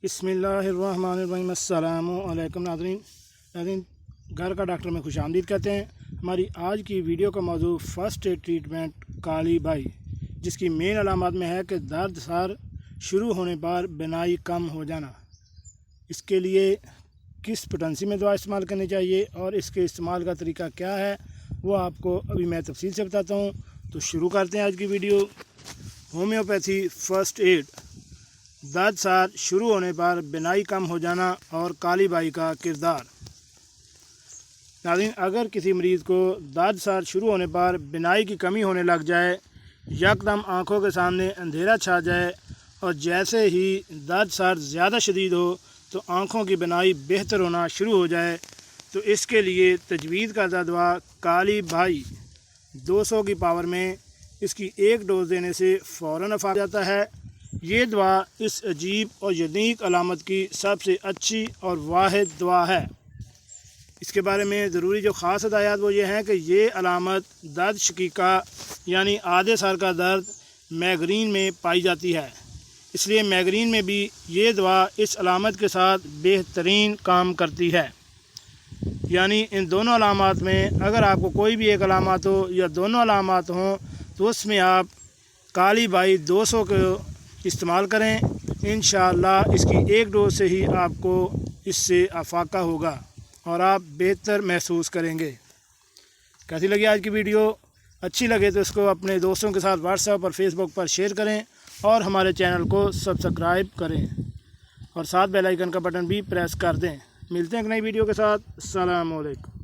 بسم اللہ الرحمن الرحیم۔ السلام علیکم ناظرین، گھر کا ڈاکٹر میں خوش آمدید کہتے ہیں۔ ہماری آج کی ویڈیو کا موضوع first aid treatment Kali by, جس کی مین علامات میں ہے کہ درد سار شروع ہونے پر بینائی کم ہو جانا۔ اس کے لیے کس پوٹنسی میں دوا استعمال کرنی چاہیے اور اس کے استعمال کا طریقہ کیا ہے وہ آپ کو ابھی میں تفصیل سے بتاتا ہوں۔ تو شروع کرتے ہیں آج کی ویڈیو۔ ہومیوپیتھی فرسٹ ایڈ، درد سار شروع ہونے پر بینائی کم ہو جانا اور کالی بائی کا کردار۔ ناظرین، اگر کسی مریض کو درد سار شروع ہونے پر بینائی کی کمی ہونے لگ جائے، یکدم آنکھوں کے سامنے اندھیرا چھا جائے اور جیسے ہی درد سار زیادہ شدید ہو تو آنکھوں کی بینائی بہتر ہونا شروع ہو جائے، تو اس کے لیے تجویز کردہ دوا کالی بائی 200 کی پاور میں اس کی ایک ڈوز دینے سے فوراً افاق جاتا ہے۔ یہ دوا اس عجیب اور یونیک علامت کی سب سے اچھی اور واحد دوا ہے۔ اس کے بارے میں ضروری جو خاص ہدایات وہ یہ ہیں کہ یہ علامت درد شقیقہ یعنی آدھے سر کا درد مائگرین میں پائی جاتی ہے، اس لیے مائگرین میں بھی یہ دوا اس علامت کے ساتھ بہترین کام کرتی ہے۔ یعنی ان دونوں علامات میں اگر آپ کو کوئی بھی ایک علامات ہو یا دونوں علامات ہوں تو اس میں آپ کالی بائی 200 کو استعمال کریں۔ انشاءاللہ اس کی ایک ڈوز سے ہی آپ کو اس سے افاقہ ہوگا اور آپ بہتر محسوس کریں گے۔ کیسی لگی آج کی ویڈیو؟ اچھی لگے تو اس کو اپنے دوستوں کے ساتھ واٹس ایپ اور فیس بک پر شیئر کریں اور ہمارے چینل کو سبسکرائب کریں اور ساتھ بیل آئیکن کا بٹن بھی پریس کر دیں۔ ملتے ہیں ایک نئی ویڈیو کے ساتھ۔ السلام علیکم۔